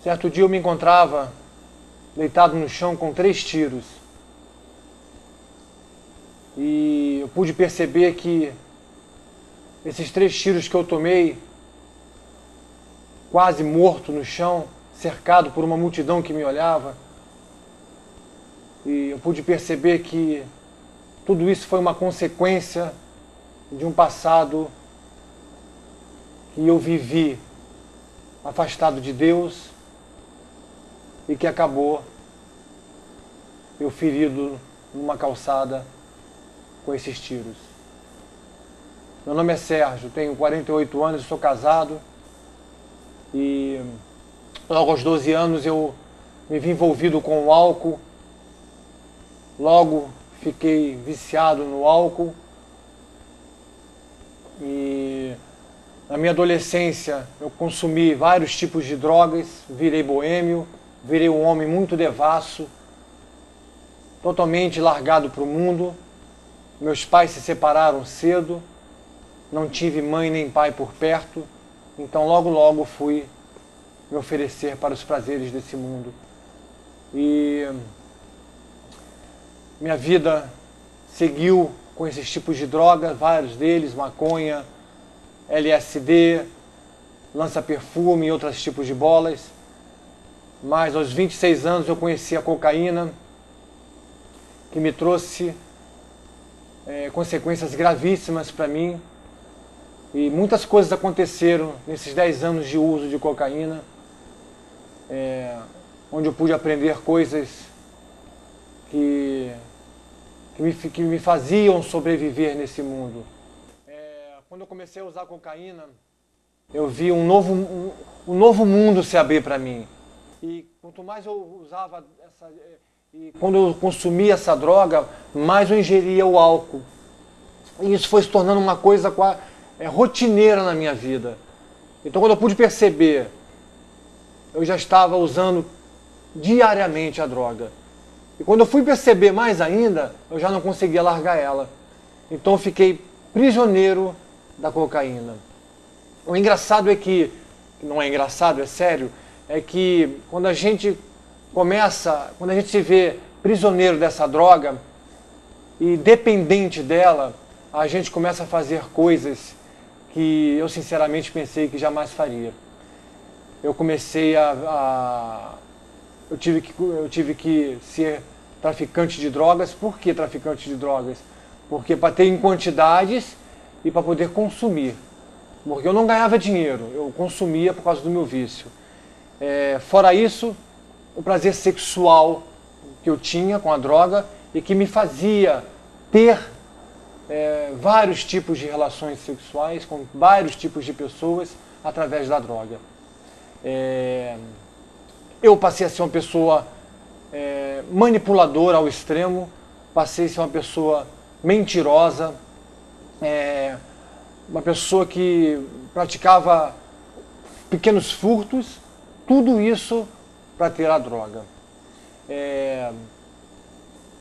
Certo dia eu me encontrava deitado no chão com 3 tiros. E eu pude perceber que esses 3 tiros que eu tomei, quase morto no chão, cercado por uma multidão que me olhava, e eu pude perceber que tudo isso foi uma consequência de um passado que eu vivi afastado de Deus e que acabou eu ferido numa calçada com esses tiros. Meu nome é Sérgio, tenho 48 anos, sou casado e logo aos 12 anos eu me vi envolvido com o álcool, logo fiquei viciado no álcool e na minha adolescência eu consumi vários tipos de drogas, virei boêmio, virei um homem muito devasso, totalmente largado para o mundo. Meus pais se separaram cedo, não tive mãe nem pai por perto, então logo fui me oferecer para os prazeres desse mundo. E minha vida seguiu com esses tipos de drogas, vários deles, maconha, LSD, lança-perfume e outros tipos de bolas. Mas aos 26 anos eu conheci a cocaína, que me trouxe consequências gravíssimas para mim. E muitas coisas aconteceram nesses 10 anos de uso de cocaína, onde eu pude aprender coisas que me faziam sobreviver nesse mundo. Quando eu comecei a usar cocaína, eu vi um novo mundo se abrir para mim. E quanto mais eu usava e quando eu consumia essa droga, mais eu ingeria o álcool. E isso foi se tornando uma coisa rotineira na minha vida. Então quando eu pude perceber, eu já estava usando diariamente a droga. E quando eu fui perceber mais ainda, eu já não conseguia largar ela. Então eu fiquei prisioneiro da cocaína. O engraçado é que, não é engraçado, é sério, é que quando a gente se vê prisioneiro dessa droga e dependente dela, a gente começa a fazer coisas que eu sinceramente pensei que jamais faria. Eu comecei eu tive que ser traficante de drogas. Por que traficante de drogas? Porque para ter em quantidades e para poder consumir. Porque eu não ganhava dinheiro, eu consumia por causa do meu vício. Fora isso, o prazer sexual que eu tinha com a droga e que me fazia ter vários tipos de relações sexuais com vários tipos de pessoas através da droga. Eu passei a ser uma pessoa manipuladora ao extremo, passei a ser uma pessoa mentirosa, uma pessoa que praticava pequenos furtos, tudo isso para ter a droga.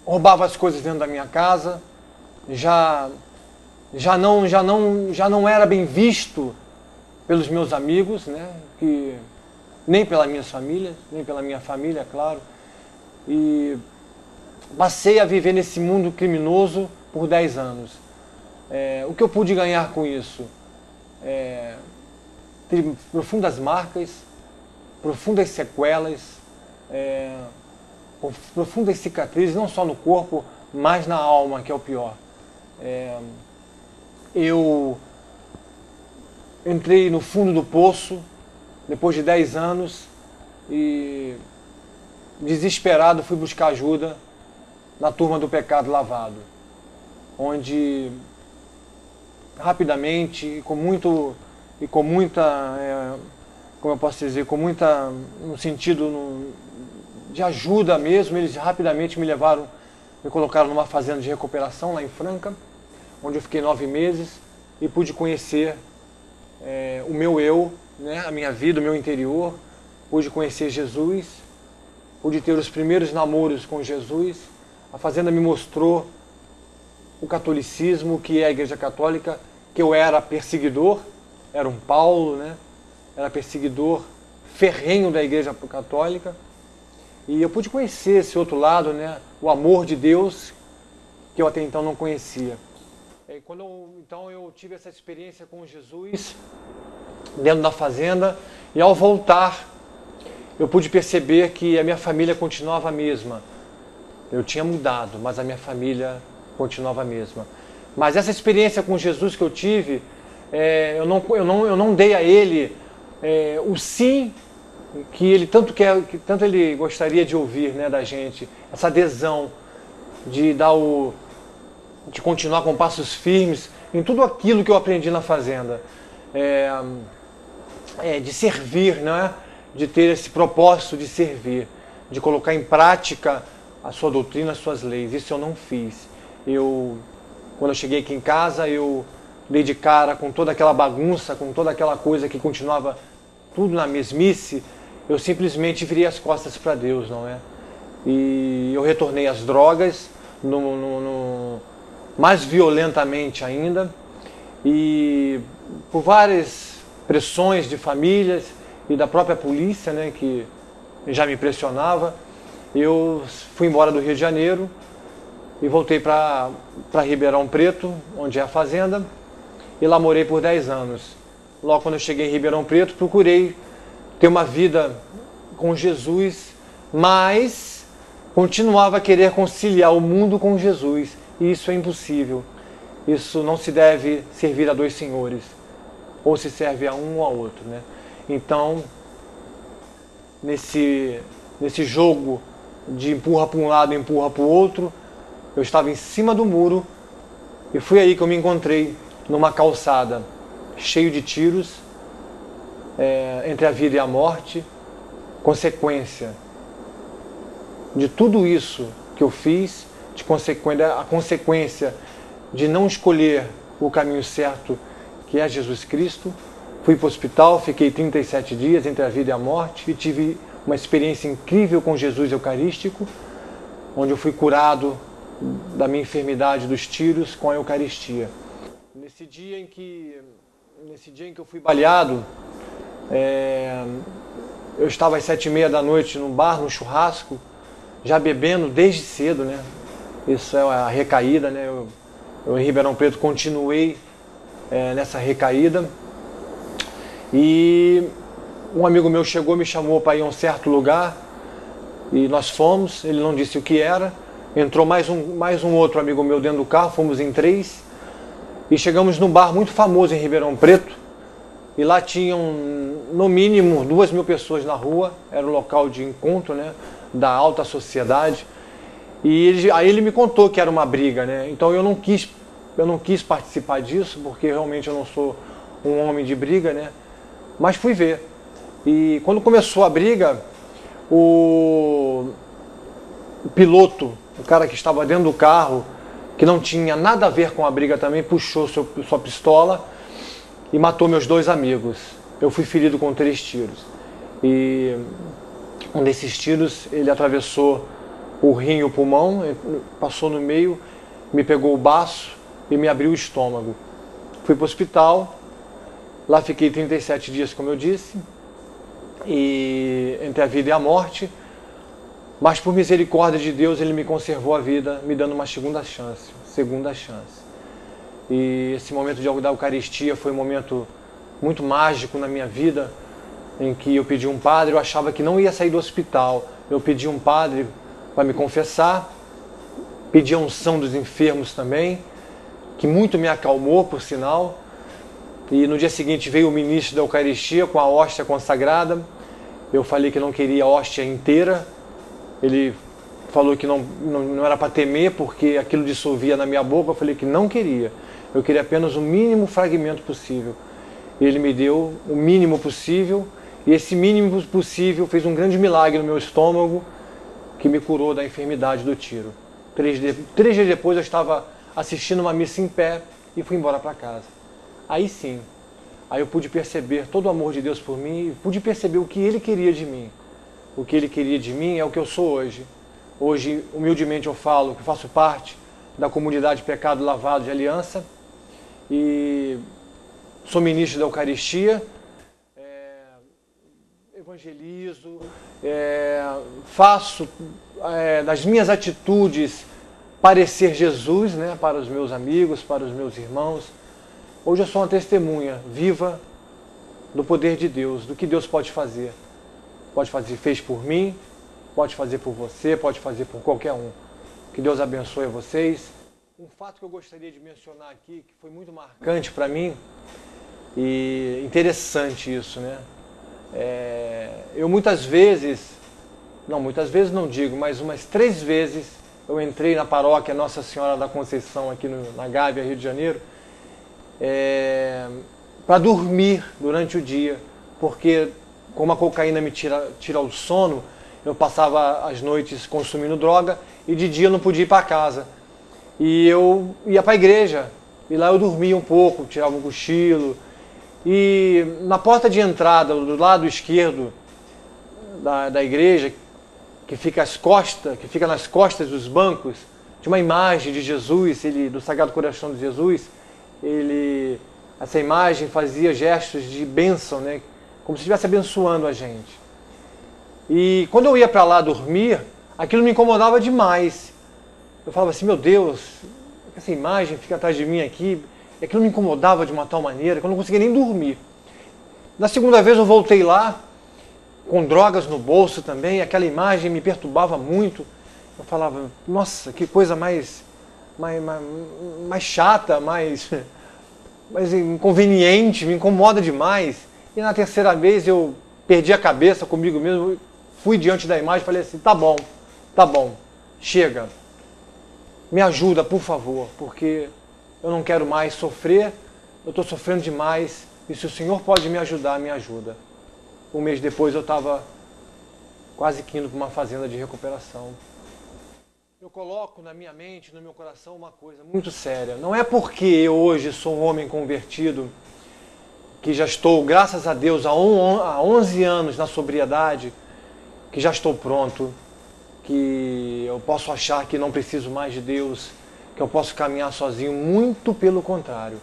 Roubava as coisas dentro da minha casa, já não era bem visto pelos meus amigos, né? Nem pela minha família, claro. E passei a viver nesse mundo criminoso por 10 anos. O que eu pude ganhar com isso? Tive profundas marcas, profundas sequelas, profundas cicatrizes, não só no corpo, mas na alma, que é o pior. Eu entrei no fundo do poço depois de 10 anos e, desesperado, fui buscar ajuda na turma do pecado lavado, onde rapidamente como eu posso dizer, no sentido de ajuda mesmo, eles rapidamente me colocaram numa fazenda de recuperação lá em Franca, onde eu fiquei 9 meses e pude conhecer o meu eu, né, a minha vida, o meu interior, pude conhecer Jesus, pude ter os primeiros namoros com Jesus. A fazenda me mostrou o catolicismo, que é a Igreja Católica, que eu era perseguidor, era um Paulo, né? Era perseguidor ferrenho da Igreja Católica. E eu pude conhecer esse outro lado, né? O amor de Deus, que eu até então não conhecia. Então eu tive essa experiência com Jesus dentro da fazenda, e ao voltar eu pude perceber que a minha família continuava a mesma. Eu tinha mudado, mas a minha família continuava a mesma. Mas essa experiência com Jesus que eu tive, eu não dei a Ele o sim que Ele tanto quer, que tanto Ele gostaria de ouvir, né, da gente. Essa adesão de de continuar com passos firmes em tudo aquilo que eu aprendi na fazenda, de servir, né? De ter esse propósito de servir, de colocar em prática a sua doutrina, as suas leis. Isso eu não fiz. Quando eu cheguei aqui em casa, eu dei de cara com toda aquela bagunça, com toda aquela coisa que continuava tudo na mesmice. Eu simplesmente virei as costas para Deus, não é? E eu retornei às drogas, mais violentamente ainda, e por várias pressões de famílias e da própria polícia, né, que já me pressionava, eu fui embora do Rio de Janeiro e voltei para Ribeirão Preto, onde é a fazenda, e lá morei por 10 anos. Logo quando eu cheguei em Ribeirão Preto, procurei ter uma vida com Jesus, mas continuava a querer conciliar o mundo com Jesus, e isso é impossível. Isso não se deve servir a dois senhores, ou se serve a um ou a outro, né? Então, nesse jogo de empurra para um lado e empurra para o outro, eu estava em cima do muro e foi aí que eu me encontrei numa calçada cheio de tiros, entre a vida e a morte, consequência de tudo isso que eu fiz, a consequência de não escolher o caminho certo, que é Jesus Cristo. Fui para o hospital, fiquei 37 dias entre a vida e a morte e tive uma experiência incrível com Jesus Eucarístico, onde eu fui curado da minha enfermidade dos tiros com a Eucaristia. Nesse dia em que eu fui baleado, eu estava às 7h30 da noite num bar, num churrasco, já bebendo desde cedo, né? Isso é a recaída, né? Eu em Ribeirão Preto continuei nessa recaída. E um amigo meu chegou, me chamou para ir a um certo lugar e nós fomos. Ele não disse o que era. Entrou mais um outro amigo meu dentro do carro, fomos em 3 e chegamos num bar muito famoso em Ribeirão Preto. E lá tinham no mínimo 2.000 pessoas na rua. Era um local de encontro, né, da alta sociedade. E aí ele me contou que era uma briga, né? Então eu não quis participar disso, porque realmente eu não sou um homem de briga, né? Mas fui ver. E quando começou a briga, o piloto, o cara que estava dentro do carro, que não tinha nada a ver com a briga também, puxou sua pistola e matou meus 2 amigos. Eu fui ferido com 3 tiros. E um desses tiros, ele atravessou o rim e o pulmão, passou no meio, me pegou o baço e me abriu o estômago. Fui para o hospital, lá fiquei 37 dias, como eu disse, e entre a vida e a morte, mas por misericórdia de Deus Ele me conservou a vida, me dando uma segunda chance. E esse momento da Eucaristia foi um momento muito mágico na minha vida, em que eu pedi um padre, eu achava que não ia sair do hospital, eu pedi um padre para me confessar, pedi a unção dos enfermos também, que muito me acalmou, por sinal. E no dia seguinte veio o ministro da Eucaristia com a hóstia consagrada. Eu falei que não queria a hóstia inteira. Ele falou que não era para temer, porque aquilo dissolvia na minha boca. Eu falei que não queria. Eu queria apenas o mínimo fragmento possível. Ele me deu o mínimo possível, e esse mínimo possível fez um grande milagre no meu estômago, que me curou da enfermidade do tiro. 3 dias depois eu estava assistindo uma missa em pé e fui embora para casa. Aí sim, aí eu pude perceber todo o amor de Deus por mim, e pude perceber o que Ele queria de mim. O que Ele queria de mim é o que eu sou hoje. Hoje, humildemente eu falo que faço parte da comunidade Pecado Lavado de Aliança e sou ministro da Eucaristia. evangelizo, faço das minhas atitudes parecer Jesus, né, para os meus amigos, para os meus irmãos. Hoje eu sou uma testemunha viva do poder de Deus, do que Deus pode fazer. Pode fazer, fez por mim, pode fazer por você, pode fazer por qualquer um. Que Deus abençoe vocês. Um fato que eu gostaria de mencionar aqui, que foi muito marcante para mim, e interessante isso, né? Eu muitas vezes não digo, mas umas 3 vezes eu entrei na paróquia Nossa Senhora da Conceição aqui na Gávea, Rio de Janeiro, para dormir durante o dia, porque como a cocaína me tira o sono, eu passava as noites consumindo droga e de dia eu não podia ir para casa. E eu ia para a igreja, e lá eu dormia um pouco, tirava um cochilo. E na porta de entrada, do lado esquerdo da igreja, que fica nas costas dos bancos, tinha uma imagem de Jesus, do Sagrado Coração de Jesus. Essa imagem fazia gestos de bênção, né? Como se estivesse abençoando a gente. E quando eu ia para lá dormir, aquilo me incomodava demais. Eu falava assim, meu Deus, essa imagem fica atrás de mim aqui. E aquilo me incomodava de uma tal maneira que eu não conseguia nem dormir. Na segunda vez eu voltei lá, com drogas no bolso também, aquela imagem me perturbava muito. Eu falava, nossa, que coisa mais chata, mais inconveniente, me incomoda demais. E na terceira vez eu perdi a cabeça comigo mesmo, fui diante da imagem e falei assim, tá bom, chega, me ajuda, por favor, porque eu não quero mais sofrer, eu estou sofrendo demais, e se o Senhor pode me ajudar, me ajuda. Um mês depois eu estava quase que indo para uma fazenda de recuperação. Eu coloco na minha mente, no meu coração, uma coisa muito séria. Não é porque eu hoje sou um homem convertido, que já estou, graças a Deus, há 11 anos na sobriedade, que já estou pronto, que eu posso achar que não preciso mais de Deus, que eu posso caminhar sozinho, muito pelo contrário.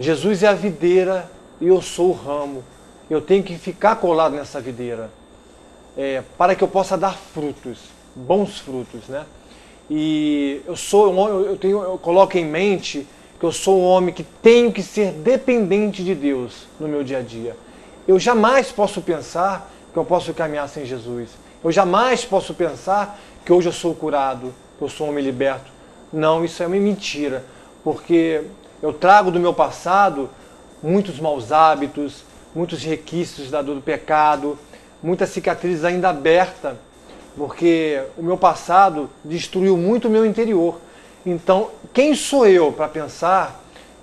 Jesus é a videira e eu sou o ramo. Eu tenho que ficar colado nessa videira, para que eu possa dar frutos, bons frutos, né? E eu coloco em mente que eu sou um homem que tenho que ser dependente de Deus no meu dia a dia. Eu jamais posso pensar que eu posso caminhar sem Jesus. Eu jamais posso pensar que hoje eu sou curado, que eu sou um homem liberto. Não, isso é uma mentira, porque eu trago do meu passado muitos maus hábitos, muitos requisitos da dor do pecado, muitas cicatrizes ainda abertas, porque o meu passado destruiu muito o meu interior. Então, quem sou eu para pensar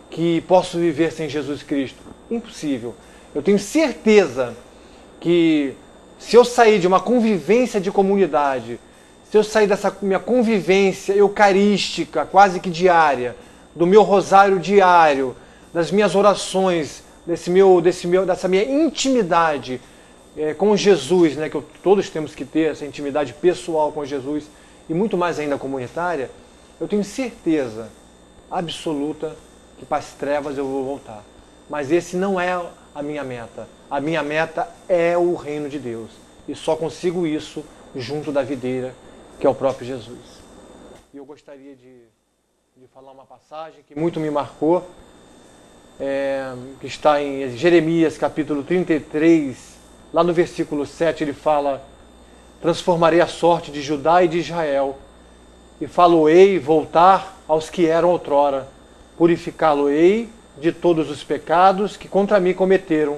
que posso viver sem Jesus Cristo? Impossível. Eu tenho certeza que se eu sair de uma convivência de comunidade, se eu sair dessa minha convivência eucarística, quase que diária, do meu rosário diário, das minhas orações, dessa minha intimidade com Jesus, né, que todos temos que ter, essa intimidade pessoal com Jesus, e muito mais ainda comunitária, eu tenho certeza absoluta que para as trevas eu vou voltar. Mas esse não é a minha meta. A minha meta é o reino de Deus. E só consigo isso junto da videira, que é o próprio Jesus. E eu gostaria de falar uma passagem que muito me marcou, que está em Jeremias capítulo 33, lá no versículo 7, ele fala: transformarei a sorte de Judá e de Israel, e falo-ei voltar aos que eram outrora, purificá-lo-ei de todos os pecados que contra mim cometeram,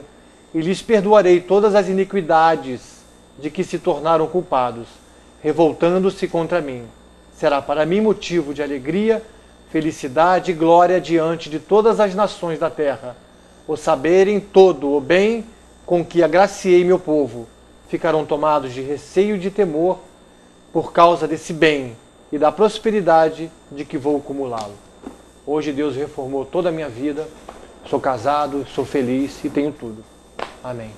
e lhes perdoarei todas as iniquidades de que se tornaram culpados, revoltando-se contra mim. Será para mim motivo de alegria, felicidade e glória diante de todas as nações da terra, o saberem todo o bem com que agraciei meu povo. Ficarão tomados de receio e de temor por causa desse bem e da prosperidade de que vou acumulá-lo. Hoje Deus reformou toda a minha vida, sou casado, sou feliz e tenho tudo. Amém.